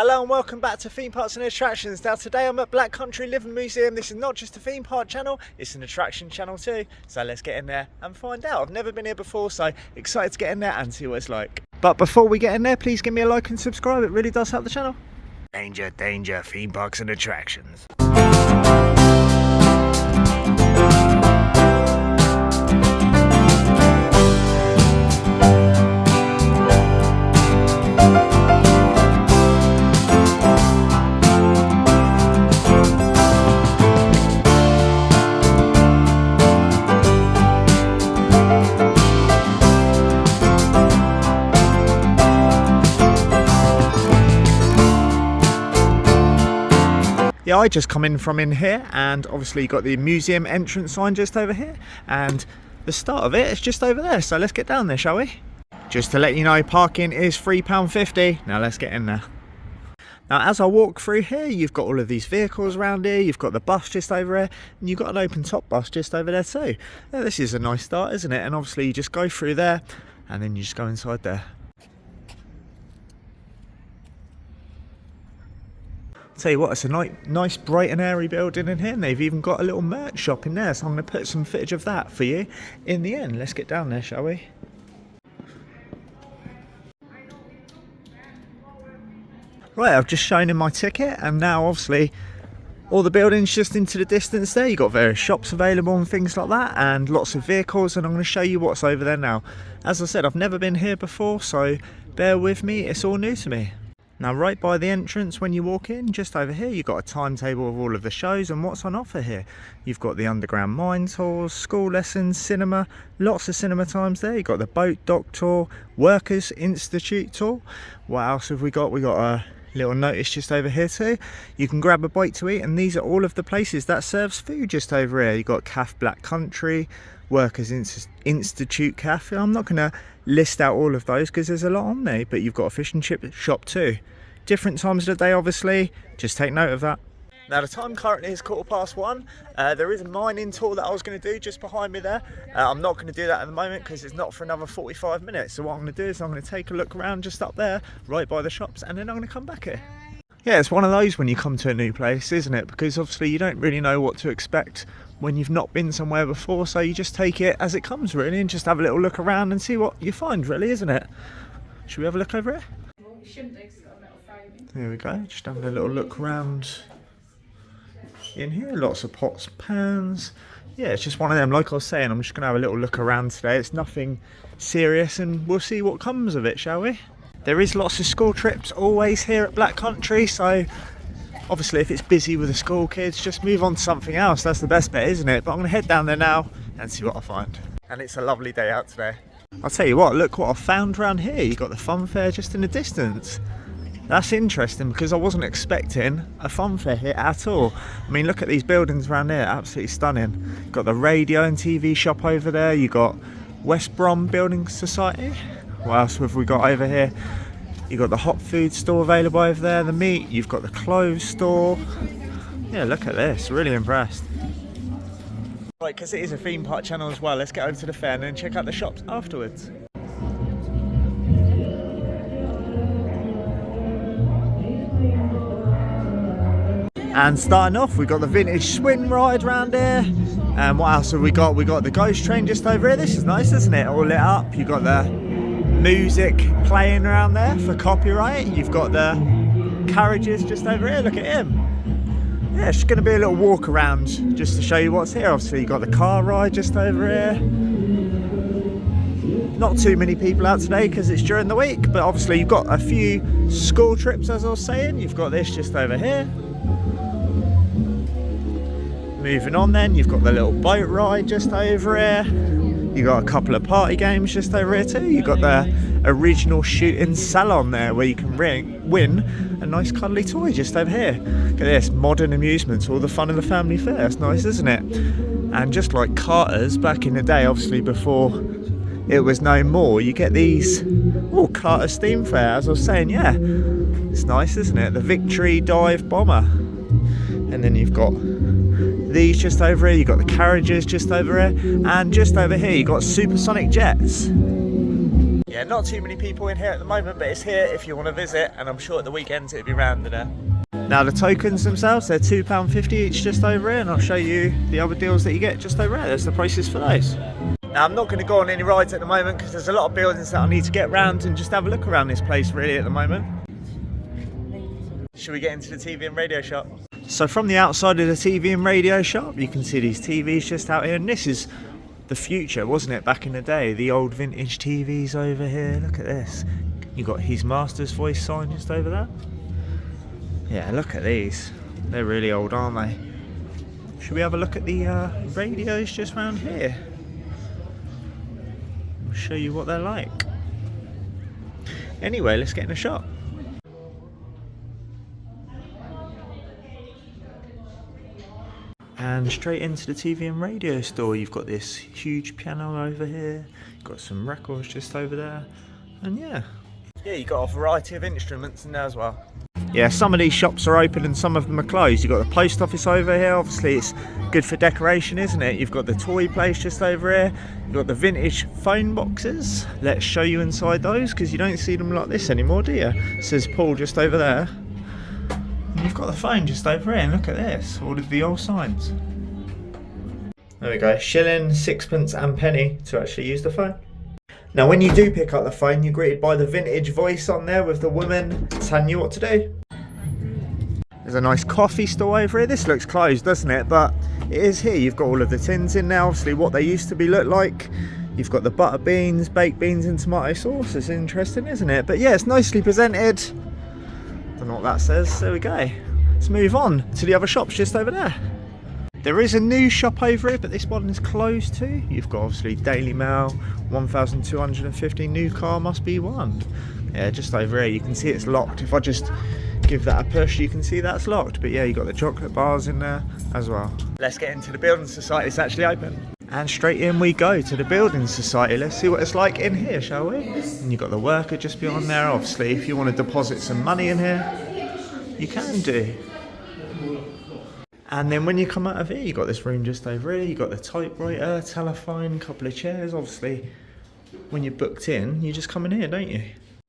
Hello and welcome back to Theme Parks and Attractions. Now today I'm at Black Country Living Museum. This is not just a theme park channel, it's an attraction channel too. So let's get in there and find out. I've never been here before, so excited to get in there and see what it's like. But before we get in there, please give me a like and subscribe. It really does help the channel. Danger, danger, theme parks and attractions. Yeah, I just come in from in here, and obviously you've got the museum entrance sign just over here, and the start of it is just over there. So let's get down there, shall we? Just to let you know, parking is £3.50. Now let's get in there. Now as I walk through here, you've got all of these vehicles around here, you've got the bus just over here, and you've got an open top bus just over there too. Now, this is a nice start, isn't it? And obviously you just go through there, and then you just go inside there. Tell you what, it's a nice bright and airy building in here, and they've even got a little merch shop in there, so I'm going to put some footage of that for you in the end. Let's get down there, shall we? Right, I've just shown him my ticket, and now obviously all the buildings just into the distance there. You've got various shops available and things like that, and lots of vehicles, and I'm going to show you what's over there now. As I said, I've never been here before, so bear with me, it's all new to me. Now right by the entrance when you walk in, just over here, you've got a timetable of all of the shows and what's on offer here. You've got the underground mine tours, school lessons, cinema, lots of cinema times there. You've got the boat dock tour, workers institute tour. What else have we got? We got a little notice just over here too. You can grab a bite to eat, and these are all of the places that serves food just over here. You've got Caf Black Country, Workers Institute Cafe. I'm not going to list out all of those because there's a lot on there, but you've got a fish and chip shop too. Different times of the day, obviously, just take note of that. Now the time currently is 1:15. There is a mining tour that I was going to do just behind me there. I'm not going to do that at the moment because it's not for another 45 minutes. So what I'm going to do is I'm going to take a look around just up there, right by the shops, and then I'm going to come back here. Yeah, it's one of those when you come to a new place, isn't it? Because obviously you don't really know what to expect when you've not been somewhere before, so you just take it as it comes really, and just have a little look around and see what you find really, isn't it? Should we have a look over here? There we go, just having a little look around in here. Lots of pots, pans. Yeah, it's just one of them. Like I was saying, I'm just going to have a little look around today. It's nothing serious, and we'll see what comes of it, shall we? There is lots of school trips always here at Black Country, so obviously if it's busy with the school kids, just move on to something else. That's the best bet, isn't it? But I'm going to head down there now and see what I find. And it's a lovely day out today. I'll tell you what, look what I found around here. You've got the fun fair just in the distance. That's interesting because I wasn't expecting a fun fair here at all. I mean, look at these buildings around here, absolutely stunning. You've got the radio and TV shop over there. You've got West Brom Building Society. What else have we got over here? You've got the hot food store available over there, the meat. You've got the clothes store. Yeah, look at this, really impressed. Right, because it is a theme park channel as well, let's get over to the fair and then check out the shops afterwards. And starting off, we've got the vintage swing ride around here. And what else have we got? We got the ghost train just over here. This is nice, isn't it? All lit up. You've got the music playing around there for copyright. You've got the carriages just over here. Look at him. Yeah, it's going to be a little walk around just to show you what's here. Obviously, you've got the car ride just over here. Not too many people out today because it's during the week, but obviously you've got a few school trips, as I was saying. You've got this just over here. Moving on then, you've got the little boat ride just over here. You've got a couple of party games just over here too. You've got the original shooting salon there where you can win a nice cuddly toy just over here. Look at this, modern amusements, all the fun of the family fair. That's nice, isn't it? And just like Carter's back in the day, obviously before it was no more, you get these, Carter's Steam Fair, as I was saying, yeah. It's nice, isn't it? The Victory Dive Bomber. And then you've got these just over here, you've got the carriages just over here, and just over here you've got supersonic jets. Yeah, not too many people in here at the moment, but it's here if you want to visit, and I'm sure at the weekends it'll be round there. Now the tokens themselves, they're £2.50 each just over here, and I'll show you the other deals that you get just over there. There's the prices for those. Now I'm not going to go on any rides at the moment because there's a lot of buildings that I need to get round and just have a look around this place really at the moment. Should we get into the TV and radio shop? So from the outside of the TV and radio shop, you can see these TVs just out here, and this is the future, wasn't it, back in the day? The old vintage TVs over here. Look at this. You got His Master's Voice sign just over there. Yeah, look at these. They're really old, aren't they? Should we have a look at the radios just round here? I'll show you what they're like. Anyway, let's get in the shop. And straight into the TV and radio store, you've got this huge piano over here, you've got some records just over there, and yeah, you've got a variety of instruments in there as well. Yeah, some of these shops are open and some of them are closed. You've got the post office over here, obviously it's good for decoration, isn't it? You've got the toy place just over here, you've got the vintage phone boxes. Let's show you inside those, because you don't see them like this anymore, do you? It says Paul just over there. And you've got the phone just over here, and look at this, all of the old signs. There we go, shilling, sixpence and penny to actually use the phone. Now when you do pick up the phone, you're greeted by the vintage voice on there with the woman telling you what to do. There's a nice coffee store over here. This looks closed, doesn't it? But it is here. You've got all of the tins in there, obviously what they used to be look like. You've got the butter beans, baked beans and tomato sauce. It's interesting, isn't it? But yeah, it's nicely presented. Don't know what that says. There we go. Let's move on to the other shops just over there. There is a new shop over here, but this one is closed too. You've got obviously Daily Mail, 1,250, new car must be one. Yeah, just over here, you can see it's locked. If I just give that a push, you can see that's locked. But yeah, you've got the chocolate bars in there as well. Let's get into the Building Society, it's actually open. And straight in we go to the Building Society. Let's see what it's like in here, shall we? And you've got the worker just beyond there, obviously. If you want to deposit some money in here, you can do. And then when you come out of here, you've got this room just over here, you've got the typewriter, telephone, couple of chairs. Obviously, when you're booked in, you just come in here, don't you?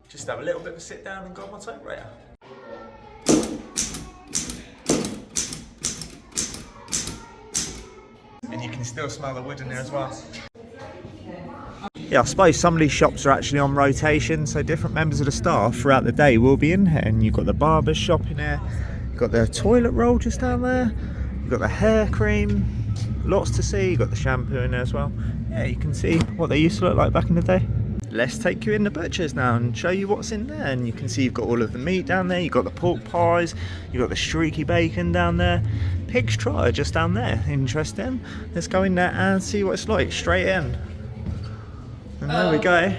Just have a little bit of a sit down and got my typewriter. And you can still smell the wood in there as well. Yeah, I suppose some of these shops are actually on rotation, so different members of the staff throughout the day will be in here. And you've got the barber's shop in there. Got the toilet roll just down there, you've got the hair cream, lots to see, you've got the shampoo in there as well. Yeah, you can see what they used to look like back in the day. Let's take you in the butcher's now and show you what's in there. And you can see you've got all of the meat down there, you've got the pork pies, you've got the streaky bacon down there, pig's trotter just down there, interesting. Let's go in there and see what it's like, straight in. And there we go.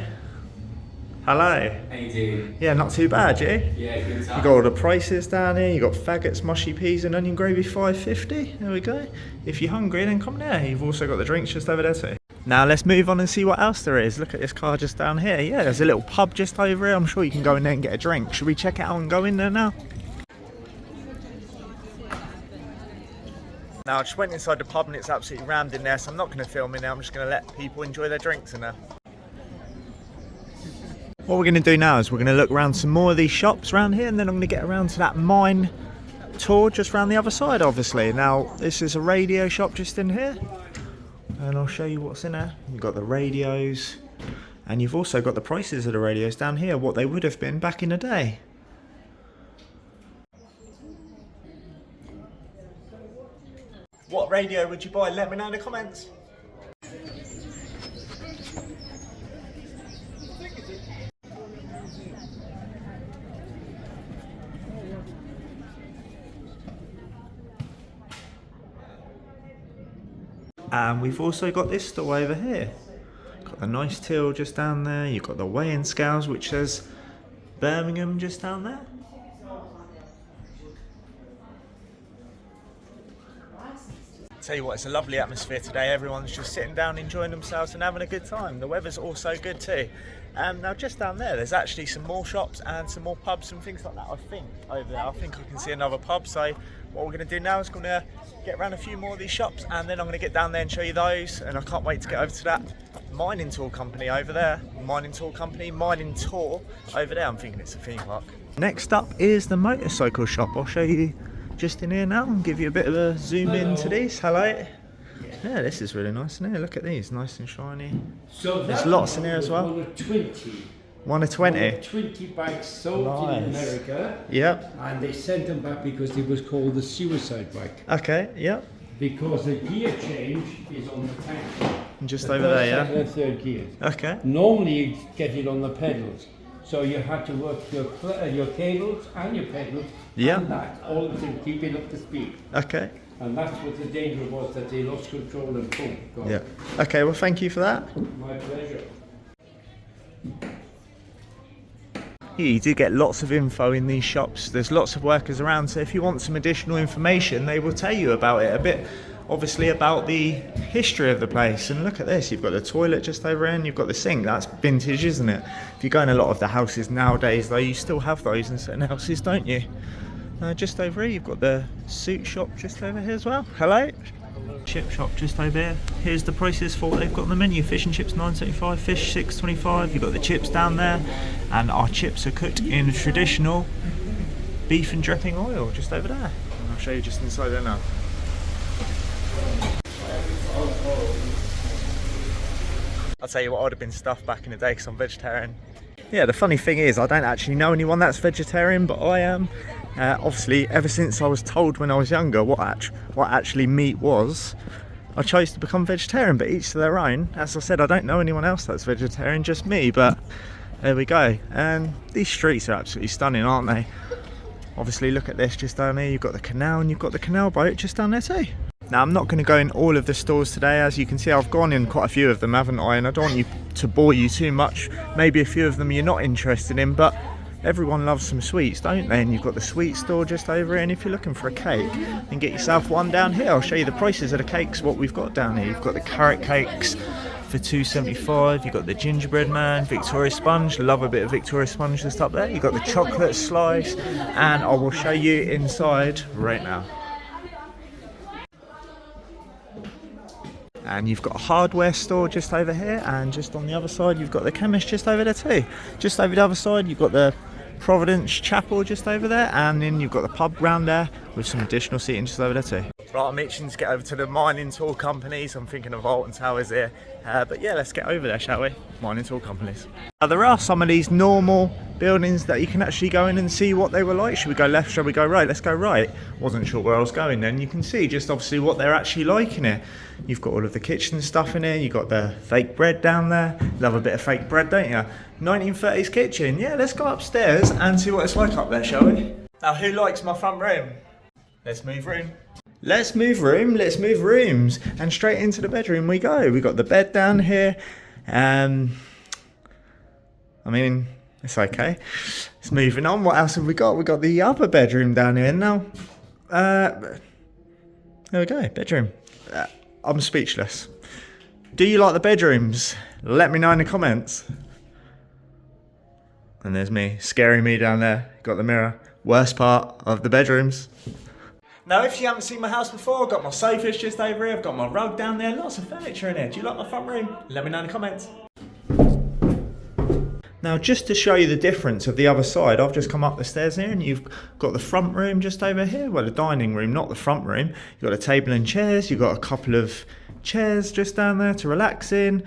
Hello. How you doing? Yeah, not too bad, yeah? Yeah, good time. You got all the prices down here. You got faggots, mushy peas and onion gravy, $5.50. There we go. If you're hungry, then come there. You've also got the drinks just over there too. Now let's move on and see what else there is. Look at this car just down here. Yeah, there's a little pub just over here. I'm sure you can go in there and get a drink. Should we check it out and go in there now? Now I just went inside the pub and it's absolutely rammed in there, so I'm not going to film in there. I'm just going to let people enjoy their drinks in there. What we're going to do now is we're going to look around some more of these shops around here, and then I'm going to get around to that mine tour just around the other side, obviously. Now this is a radio shop just in here, and I'll show you what's in there. You've got the radios, and you've also got the prices of the radios down here, what they would have been back in the day. What radio would you buy? Let me know in the comments. And we've also got this store over here. Got the nice till just down there. You've got the weighing scales, which says Birmingham just down there. Tell you what, it's a lovely atmosphere today. Everyone's just sitting down, enjoying themselves and having a good time. The weather's also good too. Now just down there, there's actually some more shops and some more pubs and things like that, I think, over there. I think I can see another pub. So what we're going to do now is going to get around a few more of these shops, and then I'm going to get down there and show you those. And I can't wait to get over to that mining tour company over there. Mining tour company, mining tour over there. I'm thinking it's a theme park. Next up is the motorcycle shop. I'll show you just in here now and give you a bit of a zoom into these. Hello. Yeah, this is really nice in here. Look at these, nice and shiny. So there's lots in here as well. 1 of 20. 1 of 20. 1 of 20 bikes sold in America. Yep. And they sent them back because it was called the suicide bike. Okay, yep. Because the gear change is on the tank. Just over there, yeah? Second and third gear. Okay. Normally you get it on the pedals. So you had to work your cables and your pedals and that, all to keep it up to speed. Okay. And that's what the danger was, that they lost control and boom, gone. Yeah. Okay, well thank you for that. My pleasure. You do get lots of info in these shops. There's lots of workers around, so if you want some additional information, they will tell you about it a bit. Obviously about the history of the place. And look at this, you've got the toilet just over here and you've got the sink. That's vintage, isn't it? If you go in a lot of the houses nowadays though, you still have those in certain houses, don't you? Just over here you've got the suit shop just over here as well. Hello. Chip shop just over here. Here's the prices for what they've got on the menu. Fish and chips $9.75, fish $6.25. You've got the chips down there, and our chips are cooked in traditional beef and dripping oil just over there. I'll show you just inside there now. I'll tell you what, I'd have been stuffed back in the day because I'm vegetarian. Yeah, the funny thing is I don't actually know anyone that's vegetarian, but I am. Obviously, ever since I was told when I was younger what actually meat was, I chose to become vegetarian, but each to their own. As I said, I don't know anyone else that's vegetarian, just me, but there we go. And these streets are absolutely stunning, aren't they? Obviously, look at this just down here. You've got the canal and you've got the canal boat just down there too. Now, I'm not going to go in all of the stores today. As you can see, I've gone in quite a few of them, haven't I? And I don't want you to bore you too much. Maybe a few of them you're not interested in, but everyone loves some sweets, don't they? And you've got the sweet store just over here, and if you're looking for a cake, then get yourself one down here. I'll show you the prices of the cakes, what we've got down here. You've got the carrot cakes for $2.75. You've got the gingerbread man, Victoria sponge, love a bit of Victoria sponge just up there. You've got the chocolate slice, and I will show you inside right now. And you've got a hardware store just over here, and just on the other side you've got the chemist just over there too. Just over the other side you've got the Providence Chapel just over there, and then you've got the pub round there with some additional seating just over there too. Right, I'm itching to get over to the mining tour companies. I'm thinking of Alton Towers here, but yeah, let's get over there, shall we? Mining tour companies. Now, there are some of these normal buildings that you can actually go in and see what they were like. Should we go left, shall we go right? Let's go right. Wasn't sure where I was going then. You can see just obviously what they're actually like in here. You've got all of the kitchen stuff in here. You've got the fake bread down there. Love a bit of fake bread, don't you? 1930s kitchen. Yeah, let's go upstairs and see what it's like up there, shall we? Now, who likes my front room? Let's move room. Let's move room, let's move rooms. And straight into the bedroom we go. We've got the bed down here. I mean, it's okay. It's moving on. What else have we got? We've got the other bedroom down here. Now, there we go, bedroom. I'm speechless. Do you like the bedrooms? Let me know in the comments. And there's me, scaring me down there. Got the mirror. Worst part of the bedrooms. Now, if you haven't seen my house before, I've got my sofas just over here. I've got my rug down there. Lots of furniture in here. Do you like my front room? Let me know in the comments. Now, just to show you the difference of the other side, I've just come up the stairs here and you've got the front room just over here. Well, the dining room, not the front room. You've got a table and chairs. You've got a couple of chairs just down there to relax in.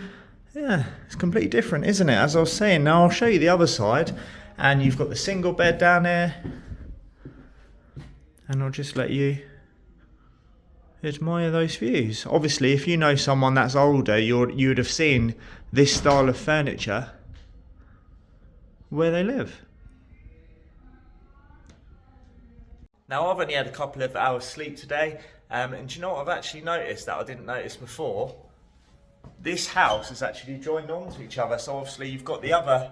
Yeah, it's completely different, isn't it? As I was saying, now I'll show you the other side. And you've got the single bed down there. And I'll just let you admire those views. Obviously, if you know someone that's older, you would have seen this style of furniture where they live. Now, I've only had a couple of hours sleep today, and do you know what I've actually noticed that I didn't notice before? This house is actually joined onto each other, so obviously you've got the other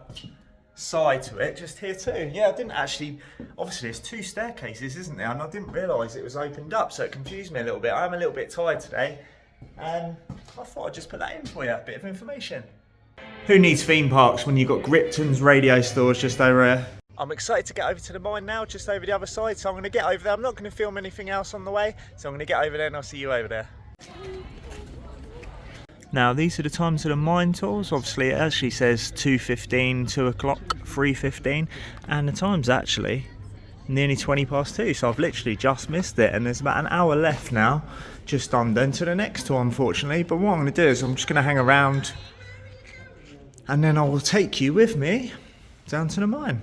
side to it just here too. Yeah, I didn't actually, obviously there's two staircases, isn't there? And I didn't realise it was opened up, so it confused me a little bit. I am a little bit tired today, and I thought I'd just put that in for you, a bit of information. Who needs theme parks when you've got Gripton's radio stores just over here? I'm excited to get over to the mine now, just over the other side, so I'm going to get over there. I'm not going to film anything else on the way, so I'm going to get over there and I'll see you over there. Now these are the times of the mine tours. Obviously it actually says 2:15, 2 o'clock, 3:15, and the time's actually nearly 20 past 2, so I've literally just missed it, and there's about an hour left now, just under to the next tour unfortunately. But what I'm going to do is I'm just going to hang around, and then I will take you with me down to the mine.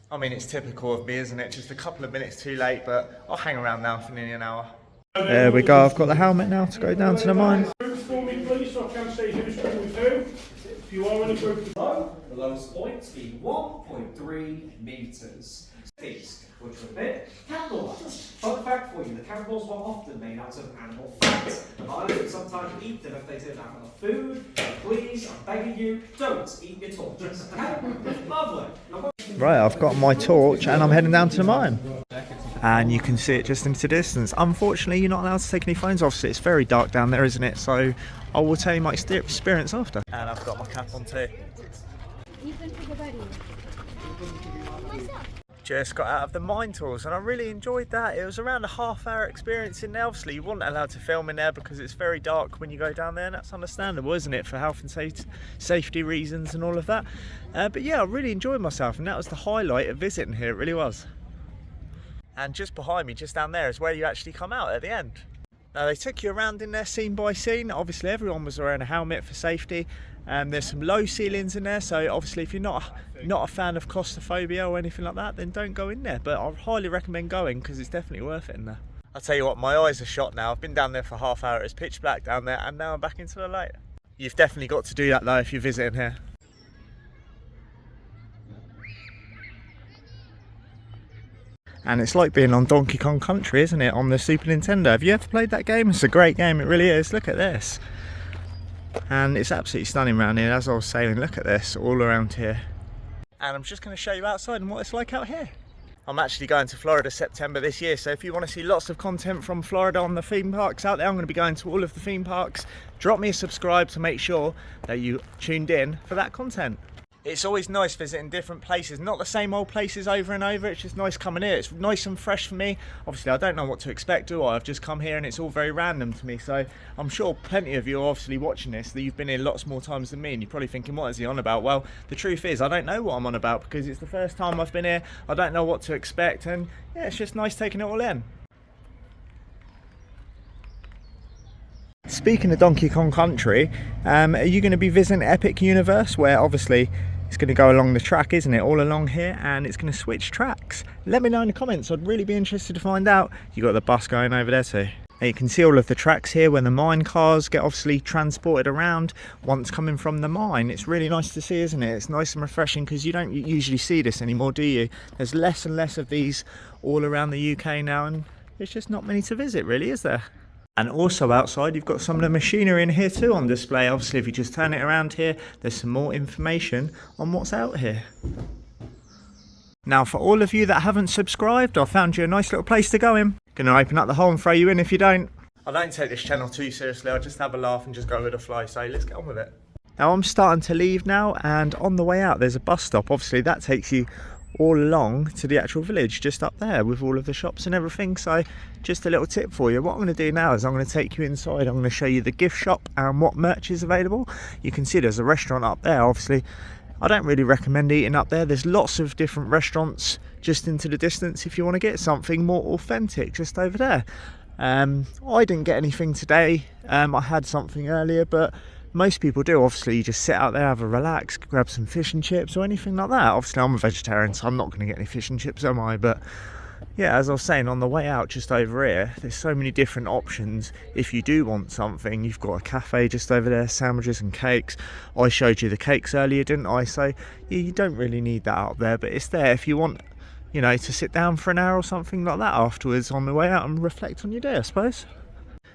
I mean, it's typical of me, isn't it? Just a couple of minutes too late, but I'll hang around now for nearly an hour. There we go, I've got the helmet now to go down to the mine. For me, please, so I can say who's coming with who. If you are in a group. The lowest point being 1.3 metres. Feast, which would be candles. Fun fact for you, the candles were often made out of animal fat. Pilots would sometimes eat them if they didn't have enough food. Please, I'm begging you, don't eat your torches. Lovely. Right, I've got my torch and I'm heading down to the mine. And you can see it just into the distance. Unfortunately, you're not allowed to take any phones off, so it's very dark down there, isn't it? So I will tell you my experience after. And I've got my cap on too. Just got out of the mine tours and I really enjoyed that. It was around a half-hour experience in there. Obviously you weren't allowed to film in there because it's very dark when you go down there, and that's understandable, isn't it, for health and safety reasons and all of that. But yeah, I really enjoyed myself, and that was the highlight of visiting here. It really was. And just behind me, just down there, is where you actually come out at the end. Now they took you around in there scene by scene. Obviously everyone was wearing a helmet for safety. There's some low ceilings in there, so obviously if you're not a fan of claustrophobia or anything like that, then don't go in there. But I highly recommend going because it's definitely worth it in there. I'll tell you what, my eyes are shot now. I've been down there for a half hour. It's pitch black down there, and now I'm back into the light. You've definitely got to do that though if you're visiting here. And it's like being on Donkey Kong Country, isn't it, on the Super Nintendo. Have you ever played that game? It's a great game, it really is. Look at this. And it's absolutely stunning around here. As I was saying, look at this, all around here. And I'm just going to show you outside and what it's like out here. I'm actually going to Florida September this year, so if you want to see lots of content from Florida on the theme parks out there, I'm going to be going to all of the theme parks. Drop me a subscribe to make sure that you tuned in for that content. It's always nice visiting different places, not the same old places over and over. It's just nice coming here. It's nice and fresh for me. Obviously I don't know what to expect, do I? I've just come here and it's all very random to me, so I'm sure plenty of you are obviously watching this that you've been here lots more times than me, and you're probably thinking, what is he on about? Well, the truth is I don't know what I'm on about because it's the first time I've been here. I don't know what to expect, and yeah, it's just nice taking it all in. Speaking of Donkey Kong Country, are you going to be visiting Epic Universe, where obviously it's going to go along the track, isn't it, all along here, and it's going to switch tracks? Let me know in the comments. I'd really be interested to find out. You got the bus going over there too. And you can see all of the tracks here when the mine cars get obviously transported around once coming from the mine. It's really nice to see, isn't it? It's nice and refreshing because you don't usually see this anymore, do you? There's less and less of these all around the UK now, and there's just not many to visit really, is there? And also outside you've got some of the machinery in here too on display. Obviously if you just turn it around here, there's some more information on what's out here. Now for all of you that haven't subscribed, I found you a nice little place to go in. Gonna open up the hole and throw you in if you don't. I don't take this channel too seriously, I just have a laugh and just go with the flow, so let's get on with it. Now I'm starting to leave now, and on the way out there's a bus stop. Obviously that takes you all along to the actual village just up there with all of the shops and everything. So just a little tip for you, what I'm going to do now is I'm going to take you inside. I'm going to show you the gift shop and what merch is available. You can see there's a restaurant up there. Obviously I don't really recommend eating up there. There's lots of different restaurants just into the distance if you want to get something more authentic just over there. I didn't get anything today. I had something earlier, but most people do. Obviously you just sit out there, have a relax, grab some fish and chips or anything like that. Obviously I'm a vegetarian, so I'm not going to get any fish and chips, am I? But yeah, as I was saying, on the way out just over here, there's so many different options. If you do want something, you've got a cafe just over there, sandwiches and cakes. I showed you the cakes earlier, didn't I? So yeah, you don't really need that out there, but it's there if you want, you know, to sit down for an hour or something like that afterwards on the way out and reflect on your day, I suppose.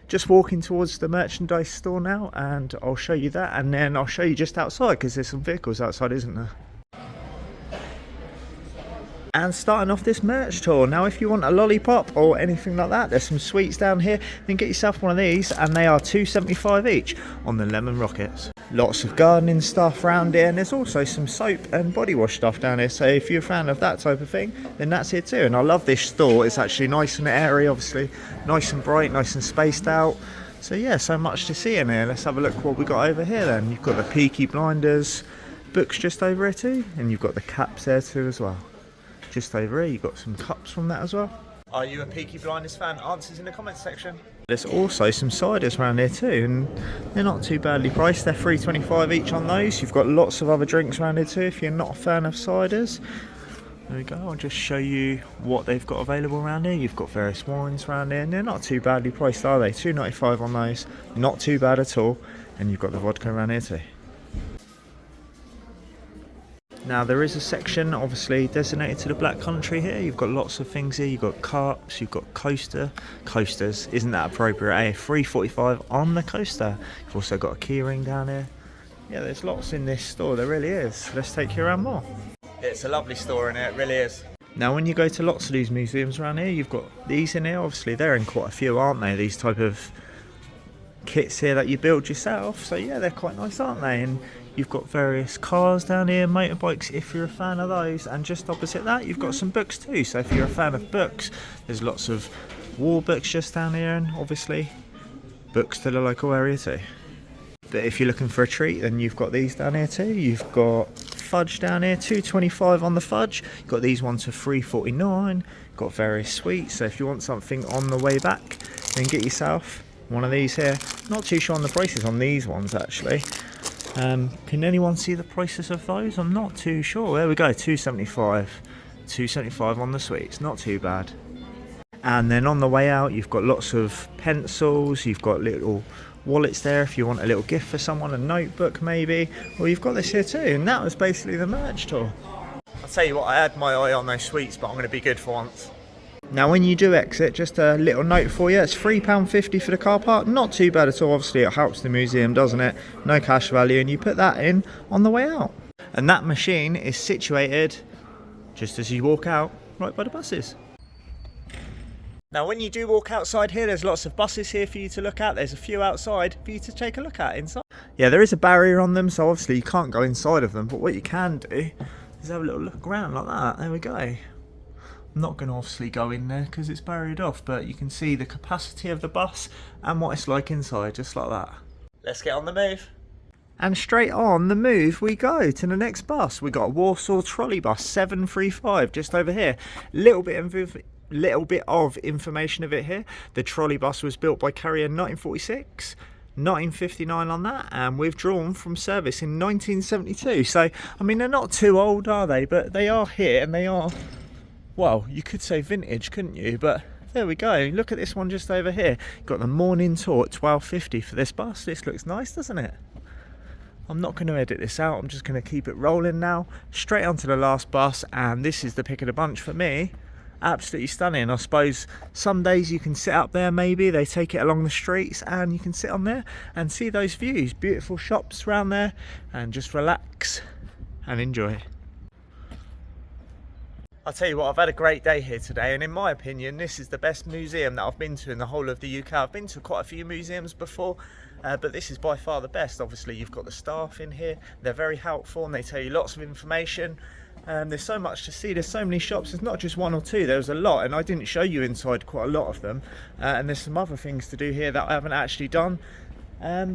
Just walking towards the merchandise store now, and I'll show you that, and then I'll show you just outside because there's some vehicles outside, isn't there? And starting off this merch tour, now if you want a lollipop or anything like that, there's some sweets down here, then get yourself one of these, and they are $2.75 each on the lemon rockets. Lots of gardening stuff around here, and there's also some soap and body wash stuff down here, so if you're a fan of that type of thing, then that's here too. And I love this store, it's actually nice and airy, obviously nice and bright, nice and spaced out. So yeah, so much to see in here. Let's have a look what we got over here then. You've got the Peaky Blinders books just over here too, and you've got the caps there too as well. Just over here, you've got some cups from that as well. Are you a Peaky Blinders fan? Answers in the comments section. There's also some ciders around here too, and they're not too badly priced. They're $3.25 each on those. You've got lots of other drinks around here too if you're not a fan of ciders. There we go, I'll just show you what they've got available around here. You've got various wines around here, and they're not too badly priced, are they? $2.95 on those, not too bad at all. And you've got the vodka around here too. Now there is a section obviously designated to the black country here. You've got lots of things here. You've got carps, you've got coasters, isn't that appropriate, eh? $3.45 on the coaster. You've also got a keyring down here. Yeah, there's lots in this store, there really is. Let's take you around more. It's a lovely store in here, it really is. Now when you go to lots of these museums around here, you've got these in here. Obviously they're in quite a few, aren't they? These type of kits here that you build yourself. So yeah, they're quite nice, aren't they? And you've got various cars down here, motorbikes if you're a fan of those, and just opposite that you've got some books too. So if you're a fan of books, there's lots of war books just down here, and obviously books to the local area too. But if you're looking for a treat, then you've got these down here too. You've got fudge down here, $2.25 on the fudge. You've got these ones for $3.49. Got various sweets, so if you want something on the way back, then get yourself one of these here. Not too sure on the prices on these ones actually. Can anyone see the prices of those? I'm not too sure. There we go, $2.75. $2.75 on the sweets, not too bad. And then on the way out, you've got lots of pencils. You've got little wallets there if you want a little gift for someone, a notebook maybe. Well, you've got this here too, and that was basically the merch tour. I'll tell you what, I had my eye on those sweets, but I'm going to be good for once. Now when you do exit, just a little note for you, it's £3.50 for the car park. Not too bad at all, obviously it helps the museum, doesn't it? No cash value, and you put that in on the way out. And that machine is situated just as you walk out, right by the buses. Now when you do walk outside here, there's lots of buses here for you to look at. There's a few outside for you to take a look at inside. Yeah, there is a barrier on them, so obviously you can't go inside of them, but what you can do is have a little look around like that. There we go. I'm not going to obviously go in there because it's barriered off, but you can see the capacity of the bus and what it's like inside, just like that. Let's get on the move. And straight on the move we go to the next bus. We got Warsaw Trolley Bus 735 just over here. Little bit of information of it here. The trolley bus was built by Carrier in 1946. 1959 on that, and withdrawn from service in 1972. So I mean, they're not too old, are they? But they are here, and they are, well, you could say vintage, couldn't you? But there we go. Look at this one just over here. Got the morning tour at $12.50 for this bus. This looks nice, doesn't it? I'm not going to edit this out. I'm just going to keep it rolling now. Straight onto the last bus, and this is the pick of the bunch for me. Absolutely stunning. I suppose some days you can sit up there, maybe they take it along the streets and you can sit on there and see those views. Beautiful shops around there, and just relax and enjoy. I'll tell you what, I've had a great day here today, and in my opinion this is the best museum that I've been to in the whole of the UK. I've been to quite a few museums before, but this is by far the best. Obviously you've got the staff in here, they're very helpful and they tell you lots of information. There's so much to see, there's so many shops, there's not just one or two, there's a lot, and I didn't show you inside quite a lot of them, and there's some other things to do here that I haven't actually done. I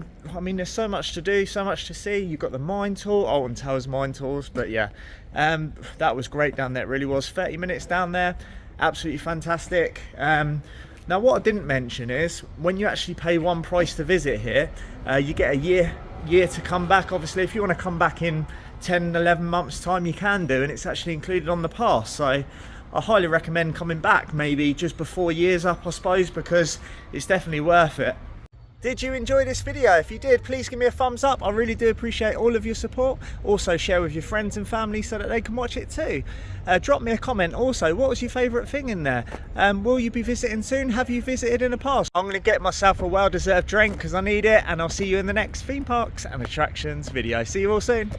mean, there's so much to do, so much to see. You've got the mine tour, Alton Towers mine tours, but yeah, that was great down there, it really was. 30 minutes down there, absolutely fantastic. Now what I didn't mention is, when you actually pay one price to visit here, you get a year to come back. Obviously if you want to come back in 10-11 months time, you can do, and it's actually included on the pass. So I highly recommend coming back maybe just before year's up, I suppose, because it's definitely worth it. Did you enjoy this video? If you did, please give me a thumbs up. I really do appreciate all of your support. Also share with your friends and family so that they can watch it too. Drop me a comment also, what was your favourite thing in there? Will you be visiting soon? Have you visited in the past? I'm going to get myself a well-deserved drink because I need it, and I'll see you in the next theme parks and attractions video. See you all soon.